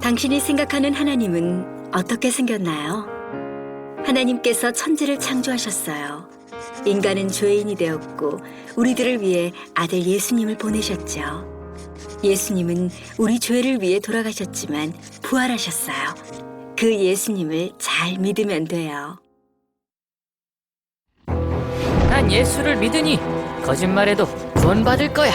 당신이 생각하는 하나님은 어떻게 생겼나요? 하나님께서 천지를 창조하셨어요. 인간은 죄인이 되었고 우리들을 위해 아들 예수님을 보내셨죠. 예수님은 우리 죄를 위해 돌아가셨지만 부활하셨어요. 그 예수님을 잘 믿으면 돼요. 난 예수를 믿으니 거짓말해도 구원받을 거야.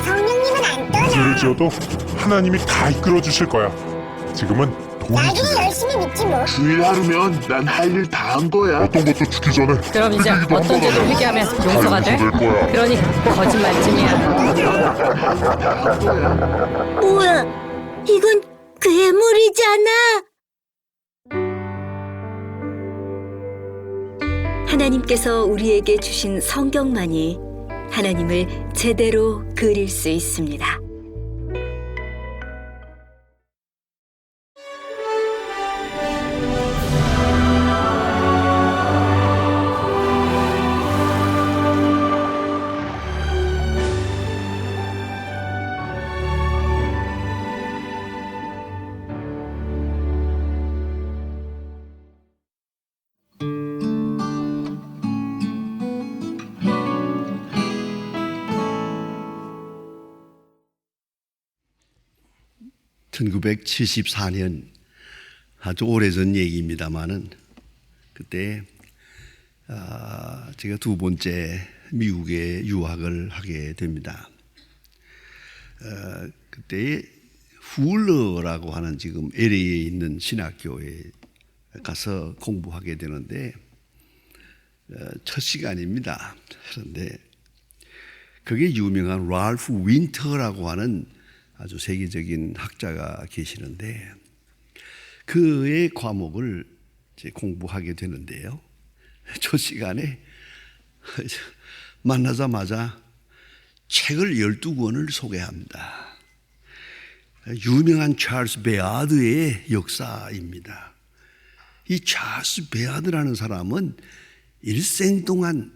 성령님은 안 떠나. 죄를 지어도 하나님이 다 이끌어 주실 거야. 지금은 돈이 나중에 중요해. 열심히 믿지 뭐. 주일 하루면 난 할 일 다 한 거야. 어떤 것도 죽기 전에 그럼 이제 회개기도 어떤 한번 죄도 하면 회개하면 용서가 돼? 될 거야. 그러니 거짓말쯤이야. 뭐야? 이건 괴물이잖아. 하나님께서 우리에게 주신 성경만이 하나님을 제대로 그릴 수 있습니다. (1974년) 아주 오래전 얘기입니다만은 그때 제가 두 번째 미국에 유학을 하게 됩니다. 그때 훌러라고 하는 지금 LA에 있는 신학교에 가서 공부하게 되는데 첫 시간입니다. 그런데 그게 유명한 랄프 윈터라고 하는 아주 세계적인 학자가 계시는데 그의 과목을 이제 공부하게 되는데요. 첫 시간에 만나자마자 책을 12권을 소개합니다. 유명한 찰스 베아드의 역사입니다. 이 찰스 베아드라는 사람은 일생 동안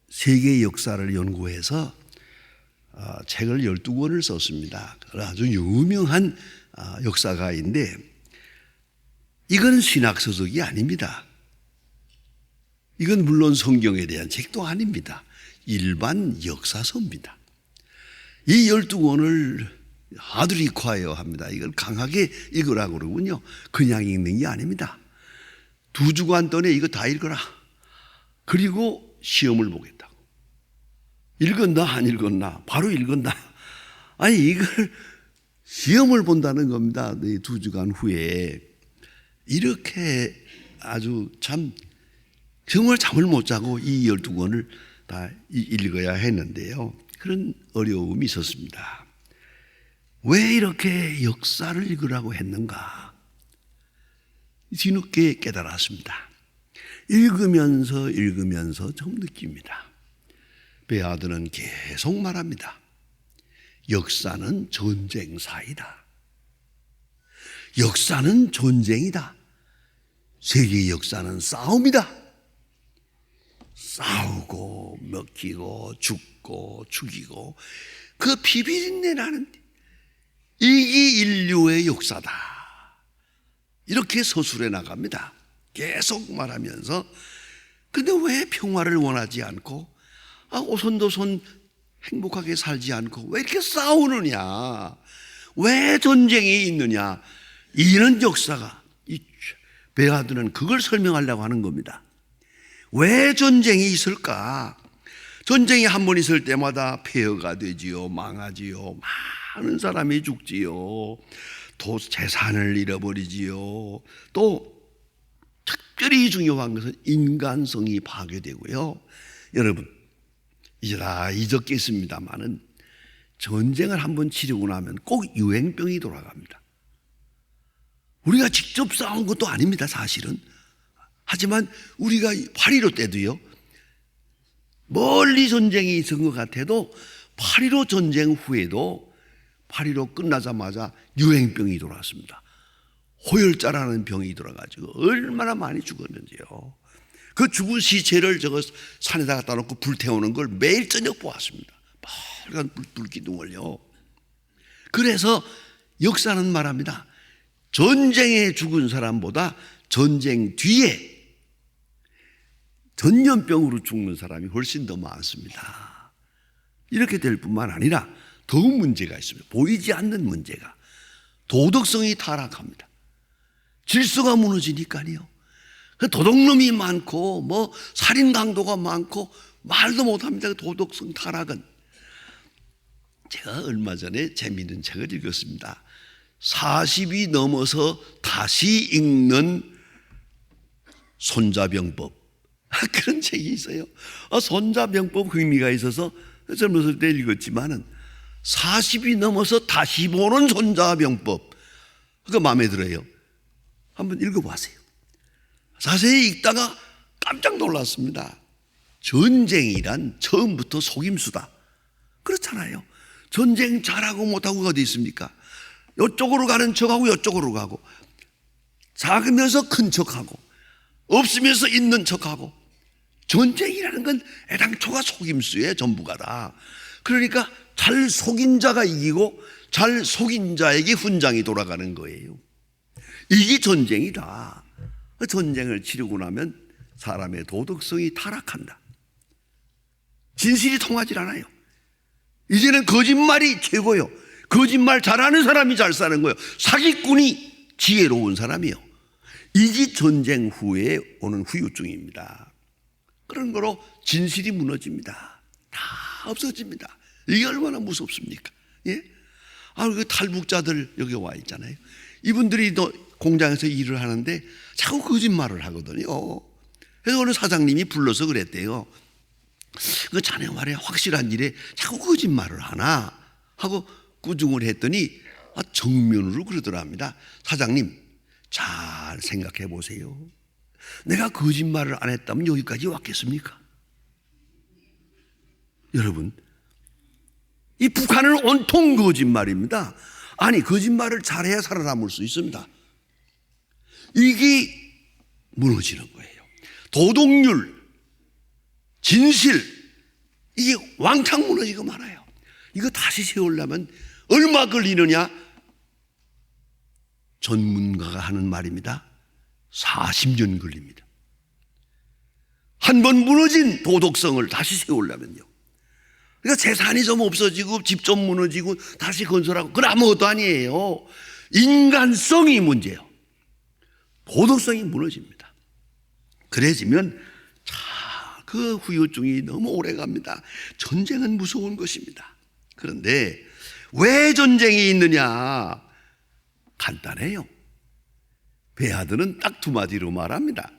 세계 역사를 연구해서 책을 12권을 썼습니다. 아주 유명한 역사가인데 이건 신학서적이 아닙니다. 이건 물론 성경에 대한 책도 아닙니다. 일반 역사서입니다. 이 12권을 하드 리콰이어 합니다. 이걸 강하게 읽으라고 그러군요. 그냥 읽는 게 아닙니다. 2주간 동안에 이거 다 읽어라. 그리고 시험을 보겠다고. 읽었나 안 읽었나 바로 읽었나. 아니 이걸 시험을 본다는 겁니다. 2주간 후에. 이렇게 아주 참 정말 잠을 못 자고 이 12권을 다 읽어야 했는데요. 그런 어려움이 있었습니다. 왜 이렇게 역사를 읽으라고 했는가 뒤늦게 깨달았습니다. 읽으면서 좀 느낍니다. 베아드는 계속 말합니다. 역사는 전쟁사이다. 역사는 전쟁이다. 세계의 역사는 싸움이다. 싸우고 먹히고 죽고 죽이고 그 비비린내 나는 이게 인류의 역사다. 이렇게 서술해 나갑니다. 계속 말하면서 근데 왜 평화를 원하지 않고 오손도손 행복하게 살지 않고 왜 이렇게 싸우느냐, 왜 전쟁이 있느냐, 이런 역사가 이 베아드는 그걸 설명하려고 하는 겁니다. 왜 전쟁이 있을까? 전쟁이 한 번 있을 때마다 폐허가 되지요, 망하지요, 많은 사람이 죽지요, 또 재산을 잃어버리지요, 또 특별히 중요한 것은 인간성이 파괴되고요. 여러분 이제 다 잊었겠습니다만은 전쟁을 한번 치르고 나면 꼭 유행병이 돌아갑니다. 우리가 직접 싸운 것도 아닙니다, 사실은. 하지만 우리가 8.15 때도요, 멀리 전쟁이 있은 것 같아도 8.15 전쟁 후에도 8.15 끝나자마자 유행병이 돌아왔습니다. 호열자라는 병이 돌아가지고 얼마나 많이 죽었는지요. 그 죽은 시체를 저거 산에다 갖다 놓고 불태우는 걸 매일 저녁 보았습니다. 빨간 불기둥을요. 그래서 역사는 말합니다. 전쟁에 죽은 사람보다 전쟁 뒤에 전염병으로 죽는 사람이 훨씬 더 많습니다. 이렇게 될 뿐만 아니라 더욱 문제가 있습니다. 보이지 않는 문제가. 도덕성이 타락합니다. 질서가 무너지니까요. 도둑놈이 많고 살인 강도가 많고 말도 못합니다. 도덕성 타락은. 제가 얼마 전에 재미있는 책을 읽었습니다. 40이 넘어서 다시 읽는 손자병법. 그런 책이 있어요. 손자병법 흥미가 있어서 젊었을 때 읽었지만은 40이 넘어서 다시 보는 손자병법. 그거 마음에 들어요. 한번 읽어보세요. 자세히 읽다가 깜짝 놀랐습니다. 전쟁이란 처음부터 속임수다. 그렇잖아요. 전쟁 잘하고 못하고가 어디 있습니까? 이쪽으로 가는 척하고 이쪽으로 가고, 작으면서 큰 척하고, 없으면서 있는 척하고. 전쟁이라는 건 애당초가 속임수의 전부가 다. 그러니까 잘 속인 자가 이기고 잘 속인 자에게 훈장이 돌아가는 거예요. 이게 전쟁이다. 전쟁을 치르고 나면 사람의 도덕성이 타락한다. 진실이 통하지 않아요. 이제는 거짓말이 최고요. 거짓말 잘하는 사람이 잘 사는 거예요. 사기꾼이 지혜로운 사람이요. 이게 전쟁 후에 오는 후유증입니다. 그런 거로 진실이 무너집니다. 다 없어집니다. 이게 얼마나 무섭습니까? 예? 그 탈북자들 여기 와 있잖아요. 이분들이 공장에서 일을 하는데 자꾸 거짓말을 하거든요. 그래서 오늘 사장님이 불러서 그랬대요. 그 자네 말에 확실한 일에 자꾸 거짓말을 하나 하고 꾸중을 했더니 정면으로 그러더랍니다. 사장님, 잘 생각해 보세요. 내가 거짓말을 안 했다면 여기까지 왔겠습니까? 여러분, 이 북한은 온통 거짓말입니다. 아니, 거짓말을 잘해야 살아남을 수 있습니다. 이게 무너지는 거예요. 도덕률, 진실, 이게 왕창 무너지고 말아요. 이거 다시 세우려면 얼마 걸리느냐? 전문가가 하는 말입니다. 40년 걸립니다. 한 번 무너진 도덕성을 다시 세우려면요. 그러니까 재산이 좀 없어지고 집 좀 무너지고 다시 건설하고 그건 아무것도 아니에요. 인간성이 문제예요. 도덕성이 무너집니다. 그래지면 그 후유증이 너무 오래 갑니다. 전쟁은 무서운 것입니다. 그런데 왜 전쟁이 있느냐? 간단해요. 베하드는 딱 두 마디로 말합니다.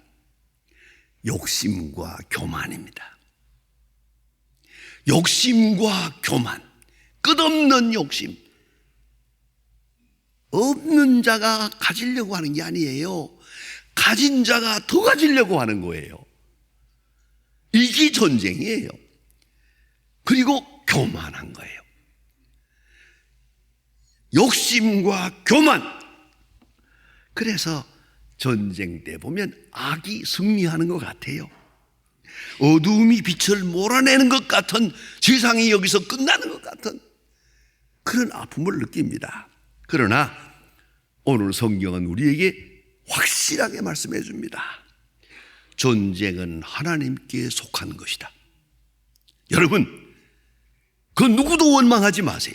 욕심과 교만입니다. 욕심과 교만, 끝없는 욕심. 없는 자가 가지려고 하는 게 아니에요. 가진 자가 더 가지려고 하는 거예요. 이게 전쟁이에요. 그리고 교만한 거예요. 욕심과 교만. 그래서 전쟁 때 보면 악이 승리하는 것 같아요. 어두움이 빛을 몰아내는 것 같은, 세상이 여기서 끝나는 것 같은 그런 아픔을 느낍니다. 그러나 오늘 성경은 우리에게 확실하게 말씀해 줍니다. 전쟁은 하나님께 속한 것이다. 여러분, 그 누구도 원망하지 마세요.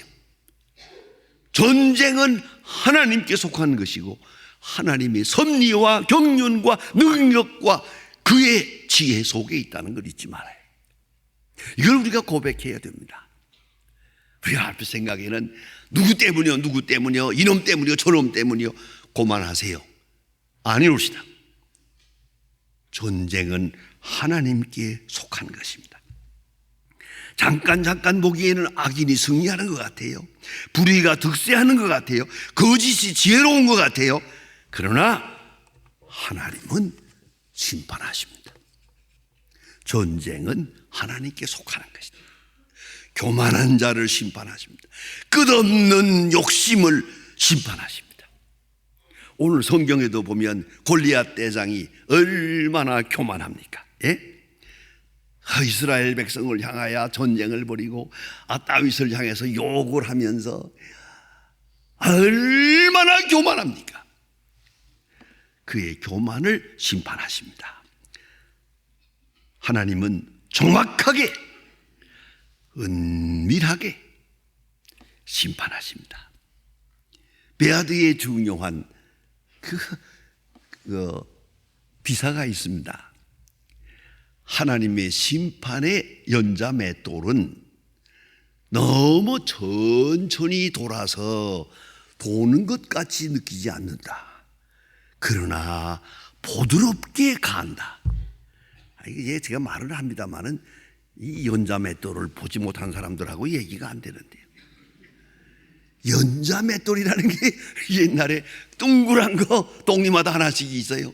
전쟁은 하나님께 속한 것이고 하나님의 섭리와 경륜과 능력과 그의 지혜 속에 있다는 걸 잊지 말아요. 이걸 우리가 고백해야 됩니다. 우리가 앞에 생각에는 누구 때문이요, 이놈 때문이요, 저놈 때문이요, 고만하세요. 아니옵시다. 전쟁은 하나님께 속한 것입니다. 잠깐 보기에는 악인이 승리하는 것 같아요. 불의가 득세하는 것 같아요. 거짓이 지혜로운 것 같아요. 그러나 하나님은 심판하십니다. 전쟁은 하나님께 속하는 것이다. 교만한 자를 심판하십니다. 끝없는 욕심을 심판하십니다. 오늘 성경에도 보면 골리앗 대장이 얼마나 교만합니까? 예? 이스라엘 백성을 향하여 전쟁을 벌이고 다윗을 향해서 욕을 하면서 얼마나 교만합니까? 그의 교만을 심판하십니다. 하나님은 정확하게 은밀하게 심판하십니다. 베아드의 중요한 그 비사가 있습니다. 하나님의 심판의 연자 맷돌은 너무 천천히 돌아서 도는 것 같이 느끼지 않는다. 그러나 부드럽게 간다. 이게 제가 말을 합니다만은 이 연자 맷돌을 보지 못한 사람들하고 얘기가 안 되는데요. 연자 맷돌이라는 게 옛날에 둥그란 거 동리마다 하나씩 있어요.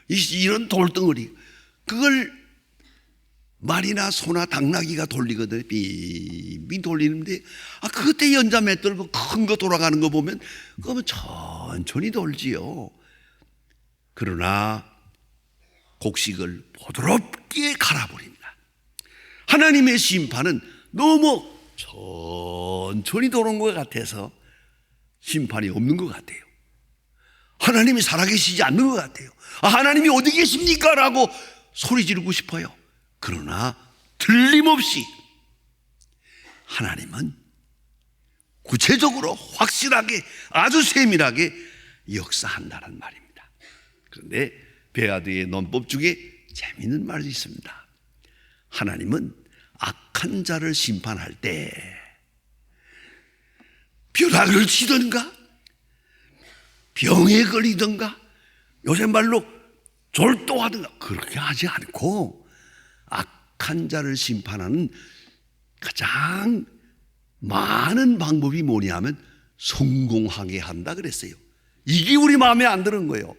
이런 돌덩어리. 그걸 말이나 소나 당나귀가 돌리거든요. 빙빙 돌리는데 그때 연자 맷돌 큰 거 돌아가는 거 보면 그러면 천천히 돌지요. 그러나 곡식을 부드럽게 갈아버립니다. 하나님의 심판은 너무 천천히 도는 것 같아서 심판이 없는 것 같아요. 하나님이 살아계시지 않는 것 같아요. 하나님이 어디 계십니까? 라고 소리 지르고 싶어요. 그러나 틀림없이 하나님은 구체적으로 확실하게 아주 세밀하게 역사한다는 말입니다. 그런데 베아드의 논법 중에 재미있는 말이 있습니다. 하나님은 악한 자를 심판할 때 벼락을 치든가 병에 걸리든가 요새 말로 졸도하든가 그렇게 하지 않고 악한 자를 심판하는 가장 많은 방법이 뭐냐면 성공하게 한다 그랬어요. 이게 우리 마음에 안 드는 거예요.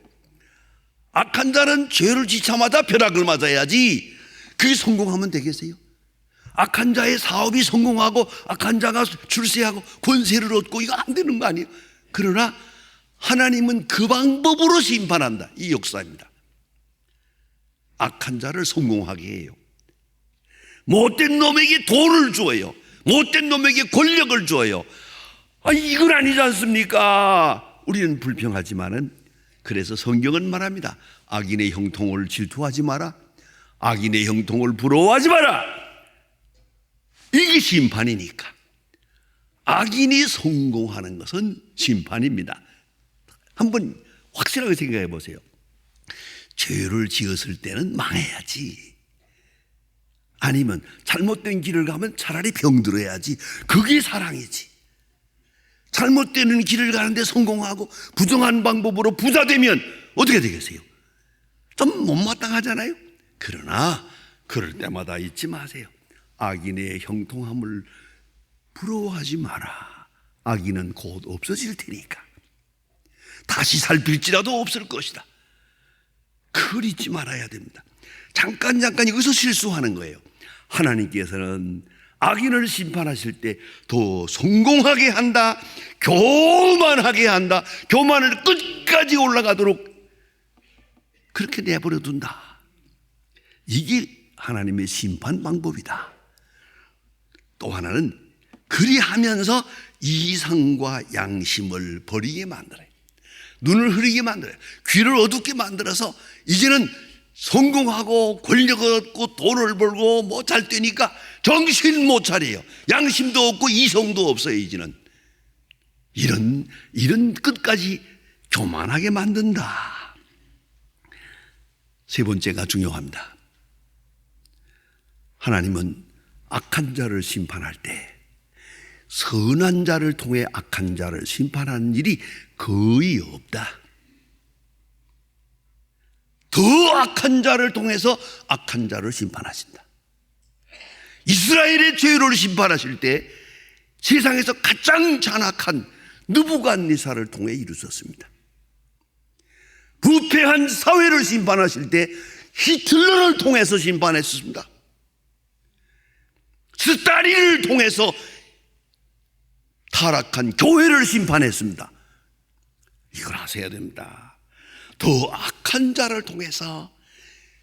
악한 자는 죄를 지자마자 벼락을 맞아야지 그게 성공하면 되겠어요? 악한 자의 사업이 성공하고 악한 자가 출세하고 권세를 얻고 이거 안 되는 거 아니에요? 그러나 하나님은 그 방법으로 심판한다. 이 역사입니다. 악한 자를 성공하게 해요. 못된 놈에게 돈을 줘요. 못된 놈에게 권력을 줘요. 이건 아니지 않습니까? 우리는 불평하지만은 그래서 성경은 말합니다. 악인의 형통을 질투하지 마라. 악인의 형통을 부러워하지 마라. 이게 심판이니까. 악인이 성공하는 것은 심판입니다. 한번 확실하게 생각해 보세요. 죄를 지었을 때는 망해야지. 아니면 잘못된 길을 가면 차라리 병들어야지. 그게 사랑이지. 잘못되는 길을 가는데 성공하고 부정한 방법으로 부자 되면 어떻게 되겠어요? 좀 못마땅하잖아요. 그러나 그럴 때마다 잊지 마세요. 악인의 형통함을 부러워하지 마라. 악인은 곧 없어질 테니까. 다시 살필지라도 없을 것이다. 그걸 잊지 말아야 됩니다. 잠깐 여기서 실수하는 거예요. 하나님께서는 악인을 심판하실 때 더 성공하게 한다, 교만하게 한다, 교만을 끝까지 올라가도록 그렇게 내버려 둔다. 이게 하나님의 심판 방법이다. 또 하나는 그리하면서 이성과 양심을 버리게 만들어요. 눈을 흐리게 만들어요. 귀를 어둡게 만들어서 이제는 성공하고 권력을 얻고 돈을 벌고 뭐 잘 되니까 정신 못 차려요. 양심도 없고 이성도 없어요. 이제는 이런 끝까지 교만하게 만든다. 세 번째가 중요합니다. 하나님은 악한 자를 심판할 때 선한 자를 통해 악한 자를 심판하는 일이 거의 없다. 더 악한 자를 통해서 악한 자를 심판하신다. 이스라엘의 죄를 심판하실 때 세상에서 가장 잔악한 느부갓네살을 통해 이루셨습니다. 부패한 사회를 심판하실 때 히틀러를 통해서 심판했습니다. 스타린을 통해서 타락한 교회를 심판했습니다. 이걸 하셔야 됩니다. 더 악한 자를 통해서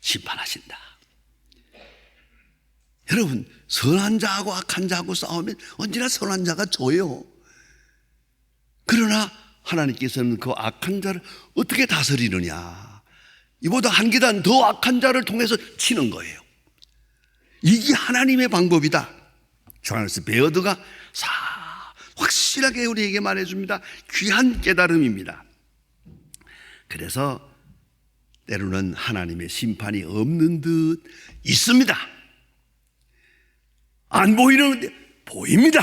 심판하신다. 여러분, 선한 자하고 악한 자하고 싸우면 언제나 선한 자가 져요. 그러나 하나님께서는 그 악한 자를 어떻게 다스리느냐? 이보다 한 계단 더 악한 자를 통해서 치는 거예요. 이게 하나님의 방법이다. 조하네스 베어드가 확실하게 우리에게 말해줍니다. 귀한 깨달음입니다. 그래서 때로는 하나님의 심판이 없는 듯 있습니다. 안 보이는데 보입니다.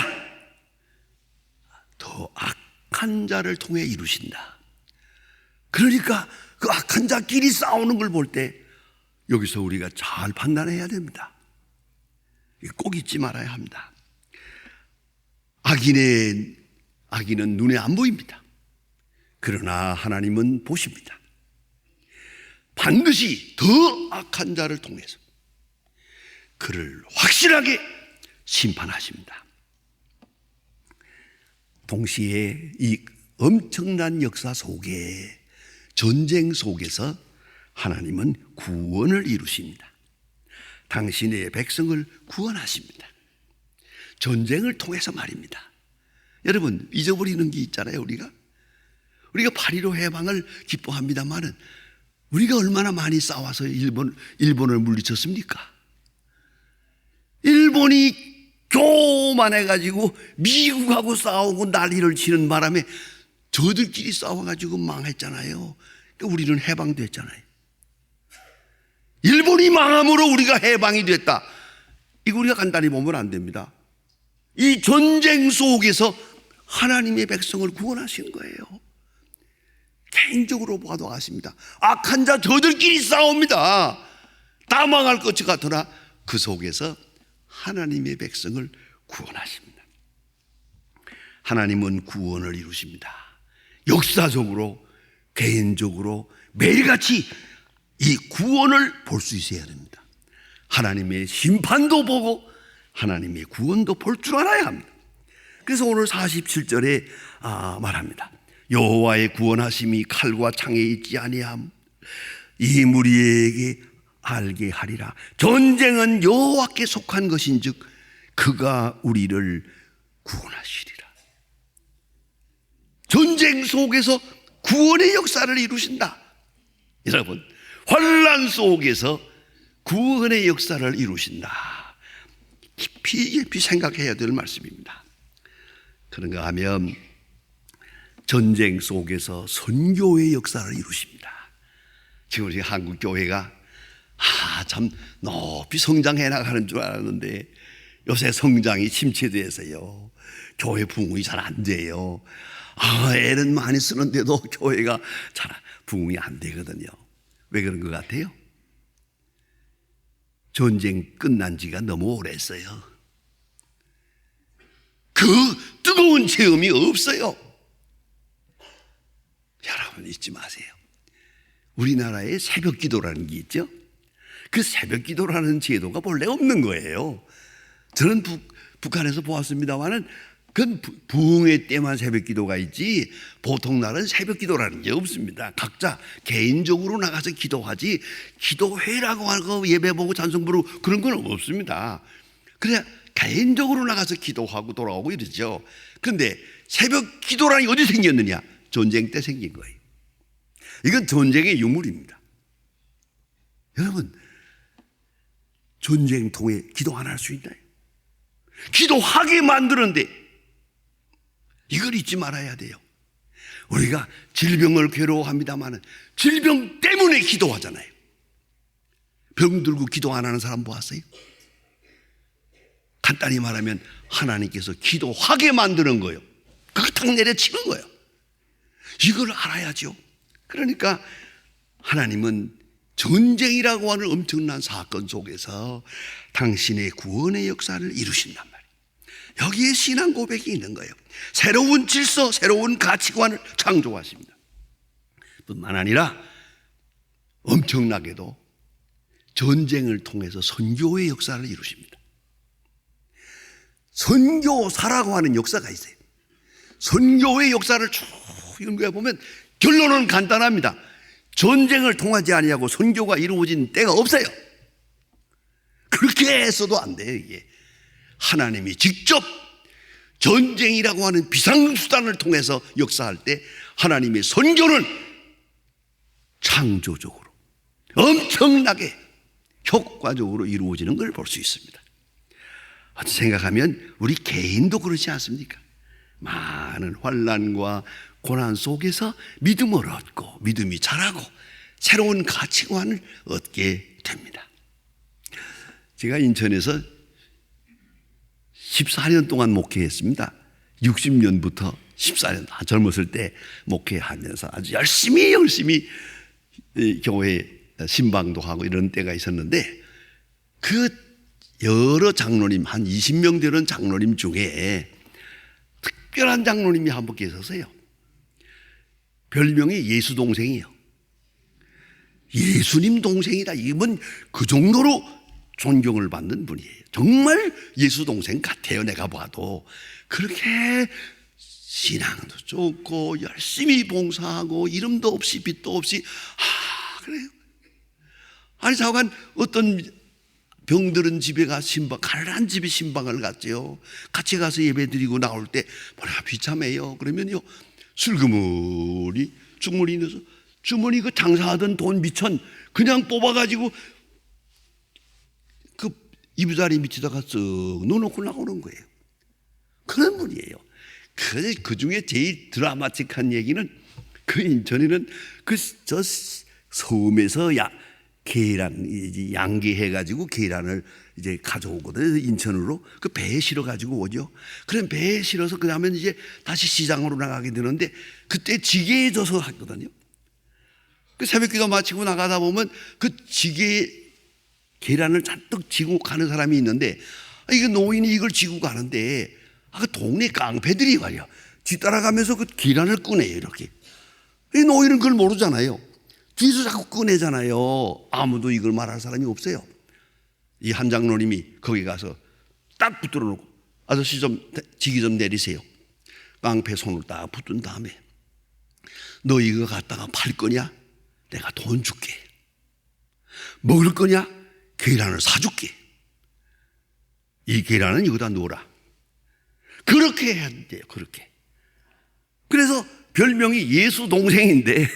더 악한 자를 통해 이루신다. 그러니까 그 악한 자끼리 싸우는 걸 볼 때 여기서 우리가 잘 판단해야 됩니다. 꼭 잊지 말아야 합니다. 악인은 눈에 안 보입니다. 그러나 하나님은 보십니다. 반드시 더 악한 자를 통해서 그를 확실하게 심판하십니다. 동시에 이 엄청난 역사 속에, 전쟁 속에서 하나님은 구원을 이루십니다. 당신의 백성을 구원하십니다. 전쟁을 통해서 말입니다. 여러분, 잊어버리는 게 있잖아요. 우리가 8.15 해방을 기뻐합니다만은 우리가 얼마나 많이 싸워서 일본을 물리쳤습니까? 일본이 교만해가지고 미국하고 싸우고 난리를 치는 바람에 저들끼리 싸워가지고 망했잖아요. 그러니까 우리는 해방됐잖아요. 일본이 망함으로 우리가 해방이 됐다. 이거 우리가 간단히 보면 안 됩니다. 이 전쟁 속에서 하나님의 백성을 구원하신 거예요. 개인적으로 봐도 아십니다. 악한 자 저들끼리 싸웁니다. 다 망할 것 같으나 그 속에서 하나님의 백성을 구원하십니다. 하나님은 구원을 이루십니다. 역사적으로, 개인적으로 매일같이 이 구원을 볼 수 있어야 됩니다. 하나님의 심판도 보고 하나님의 구원도 볼 줄 알아야 합니다. 그래서 오늘 47절에 말합니다. 여호와의 구원하심이 칼과 창에 있지 아니함. 이 무리에게 알게 하리라. 전쟁은 여호와께 속한 것인즉 그가 우리를 구원하시리라. 전쟁 속에서 구원의 역사를 이루신다. 여러분, 환난 속에서 구원의 역사를 이루신다. 깊이 생각해야 될 말씀입니다. 그런가 하면 전쟁 속에서 선교의 역사를 이루십니다. 지금 우리 한국 교회가 참 높이 성장해 나가는 줄 알았는데 요새 성장이 침체돼서요. 교회 부흥이 잘 안 돼요. 애는 많이 쓰는데도 교회가 잘 부흥이 안 되거든요. 왜 그런 것 같아요? 전쟁 끝난 지가 너무 오래했어요. 그 뜨거운 체험이 없어요. 여러분 잊지 마세요. 우리나라에 새벽 기도라는 게 있죠. 그 새벽 기도라는 제도가 본래 없는 거예요. 저는 북한에서 보았습니다만은 그건 부흥회 때만 새벽 기도가 있지 보통 날은 새벽 기도라는 게 없습니다. 각자 개인적으로 나가서 기도하지 기도회라고 하고 예배 보고 찬송 부르고 그런 건 없습니다. 그냥 개인적으로 나가서 기도하고 돌아오고 이러죠. 그런데 새벽 기도라는 게 어디 생겼느냐? 전쟁 때 생긴 거예요. 이건 전쟁의 유물입니다. 여러분, 전쟁 통해 기도 안 할 수 있나요? 기도하게 만드는데 이걸 잊지 말아야 돼요. 우리가 질병을 괴로워합니다만 질병 때문에 기도하잖아요. 병 들고 기도 안 하는 사람 보았어요? 간단히 말하면 하나님께서 기도하게 만드는 거예요. 그거 탁 내려치는 거예요. 이걸 알아야죠. 그러니까 하나님은 전쟁이라고 하는 엄청난 사건 속에서 당신의 구원의 역사를 이루신단 말이에요. 여기에 신앙 고백이 있는 거예요. 새로운 질서, 새로운 가치관을 창조하십니다. 뿐만 아니라 엄청나게도 전쟁을 통해서 선교의 역사를 이루십니다. 선교사라고 하는 역사가 있어요. 선교의 역사를 쭉 연구해보면 결론은 간단합니다. 전쟁을 통하지 아니하고 선교가 이루어진 때가 없어요. 그렇게 해서도 안 돼요. 이게 하나님이 직접 전쟁이라고 하는 비상수단을 통해서 역사할 때 하나님의 선교는 창조적으로 엄청나게 효과적으로 이루어지는 걸 볼 수 있습니다. 어떻게 생각하면 우리 개인도 그렇지 않습니까? 많은 환난과 고난 속에서 믿음을 얻고 믿음이 자라고 새로운 가치관을 얻게 됩니다. 제가 인천에서 14년 동안 목회했습니다. 60년부터 14년 젊었을 때 목회하면서 아주 열심히 이 교회 신방도 하고 이런 때가 있었는데 그 여러 장로님 한 20명 되는 장로님 중에 특별한 장로님이 한 분 계셨어요. 별명이 예수 동생이요. 예수님 동생이다. 이분 그 정도로 존경을 받는 분이에요. 정말 예수 동생 같아요. 내가 봐도 그렇게 신앙도 좋고 열심히 봉사하고 이름도 없이 빚도 없이 그래요. 아니 잠깐 어떤 병들은 집에 가 가난한 집에 신방을 갔죠. 같이 가서 예배 드리고 나올 때 뭐야 비참해요. 그러면요 슬그머니 주머니 넣어서 주머니 그 장사하던 돈 미천 그냥 뽑아가지고 그 이부자리 밑에다가 쓱 넣어놓고 나오는 거예요. 그런 분이에요. 그 중에 제일 드라마틱한 얘기는 그 인천에는 저 섬에서 계란 양계해가지고 계란을 이제 가져오거든요. 인천으로 그 배에 실어가지고 오죠. 그럼 배에 실어서 그 다음에 이제 다시 시장으로 나가게 되는데 그때 지게에 져서 하거든요. 그 새벽기도 마치고 나가다 보면 그 지게에 계란을 잔뜩 지고 가는 사람이 있는데 이게 노인이 이걸 지고 가는데 그 동네 깡패들이 말이야 뒤따라가면서 그 계란을 꺼내요. 이렇게 이 노인은 그걸 모르잖아요. 뒤에서 자꾸 꺼내잖아요. 아무도 이걸 말할 사람이 없어요. 이 한 장로님이 거기 가서 딱 붙들어 놓고 아저씨 좀 지기 좀 내리세요. 깡패 손을 딱 붙든 다음에 너 이거 갖다가 팔 거냐? 내가 돈 줄게. 먹을 거냐? 계란을 사줄게. 이 계란은 이거다 넣어라. 그렇게 해야 돼요. 그렇게. 그래서 별명이 예수 동생인데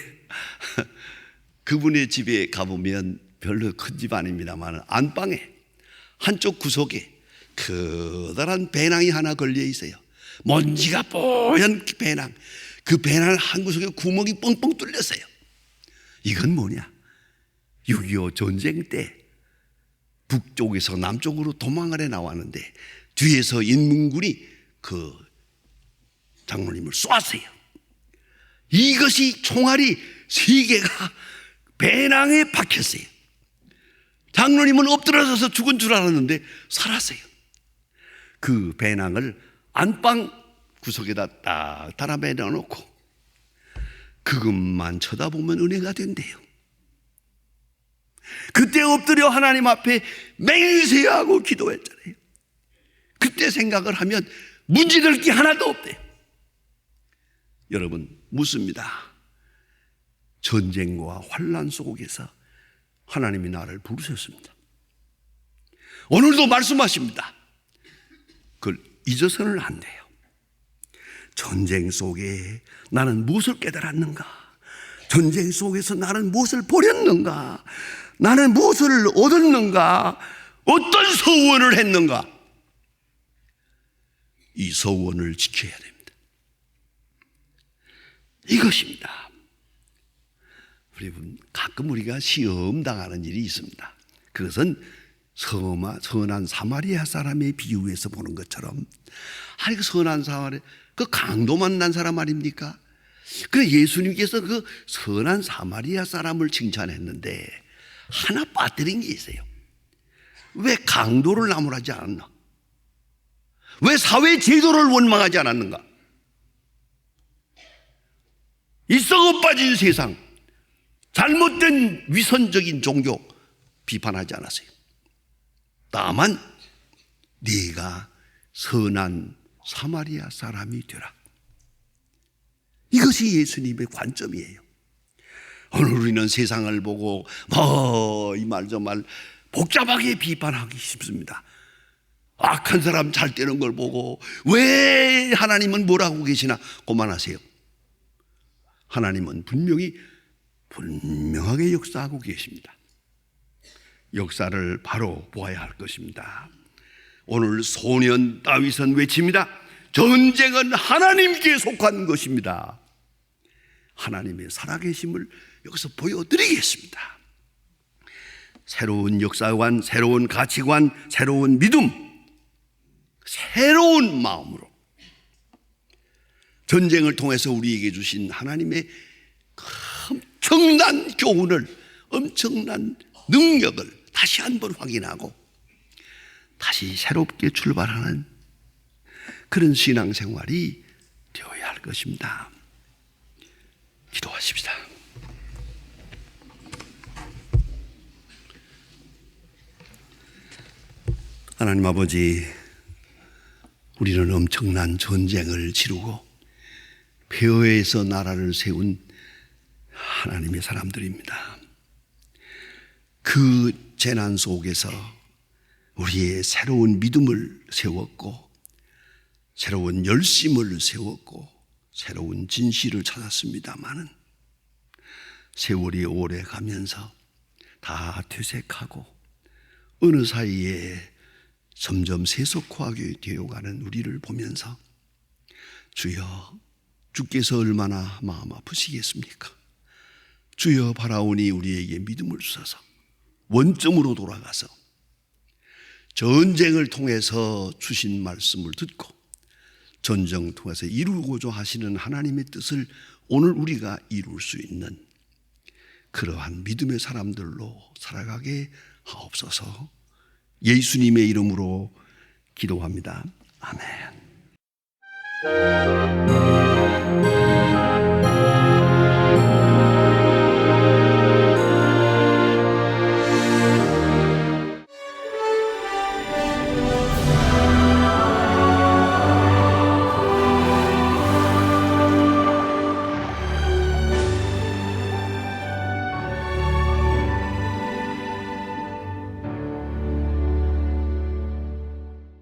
그분의 집에 가보면 별로 큰 집 아닙니다만 안방에 한쪽 구석에 커다란 배낭이 하나 걸려 있어요. 먼지가 뽀얀 배낭. 그 배낭 한 구석에 구멍이 뻥뻥 뚫렸어요. 이건 뭐냐? 6.25 전쟁 때 북쪽에서 남쪽으로 도망을 해 나왔는데 뒤에서 인민군이 그 장로님을 쏘았어요. 이것이 총알이 3개가 배낭에 박혔어요. 장로님은 엎드려져서 죽은 줄 알았는데 살았어요. 그 배낭을 안방 구석에다 딱 달아매 넣어놓고 그것만 쳐다보면 은혜가 된대요. 그때 엎드려 하나님 앞에 맹세하고 하고 기도했잖아요. 그때 생각을 하면 문제될 게 하나도 없대요. 여러분 묻습니다. 전쟁과 환난 속에서 하나님이 나를 부르셨습니다. 오늘도 말씀하십니다. 그걸 잊어서는 안 돼요. 전쟁 속에 나는 무엇을 깨달았는가? 전쟁 속에서 나는 무엇을 버렸는가? 나는 무엇을 얻었는가? 어떤 서원을 했는가? 이 서원을 지켜야 됩니다. 이것입니다. 가끔 우리가 시험 당하는 일이 있습니다. 그것은 선한 사마리아 사람의 비유에서 보는 것처럼 그 선한 사마리아 그 강도 만난 사람 아닙니까? 그 예수님께서 그 선한 사마리아 사람을 칭찬했는데 하나 빠뜨린 게 있어요. 왜 강도를 나무라지 않았나? 왜 사회 제도를 원망하지 않았는가? 이 썩어 빠진 세상, 잘못된 위선적인 종교 비판하지 않았어요. 다만 네가 선한 사마리아 사람이 되라. 이것이 예수님의 관점이에요. 오늘 우리는 세상을 보고 이 말 저 말 복잡하게 비판하기 쉽습니다. 악한 사람 잘 되는 걸 보고 왜 하나님은 뭐라고 계시나 고만하세요. 하나님은 분명하게 역사하고 계십니다. 역사를 바로 보아야 할 것입니다. 오늘 소년 다윗은 외칩니다. 전쟁은 하나님께 속한 것입니다. 하나님의 살아계심을 여기서 보여드리겠습니다. 새로운 역사관, 새로운 가치관, 새로운 믿음, 새로운 마음으로 전쟁을 통해서 우리에게 주신 하나님의 엄청난 교훈을, 엄청난 능력을 다시 한번 확인하고 다시 새롭게 출발하는 그런 신앙생활이 되어야 할 것입니다. 기도하십시다. 하나님 아버지, 우리는 엄청난 전쟁을 치르고 폐허에서 나라를 세운 하나님의 사람들입니다. 그 재난 속에서 우리의 새로운 믿음을 세웠고, 새로운 열심을 세웠고, 새로운 진실을 찾았습니다마는 세월이 오래 가면서 다 퇴색하고 어느 사이에 점점 세속화하게 되어가는 우리를 보면서 주여, 주께서 얼마나 마음 아프시겠습니까? 주여, 바라오니 우리에게 믿음을 주셔서 원점으로 돌아가서 전쟁을 통해서 주신 말씀을 듣고 전쟁을 통해서 이루고자 하시는 하나님의 뜻을 오늘 우리가 이룰 수 있는 그러한 믿음의 사람들로 살아가게 하옵소서. 예수님의 이름으로 기도합니다. 아멘.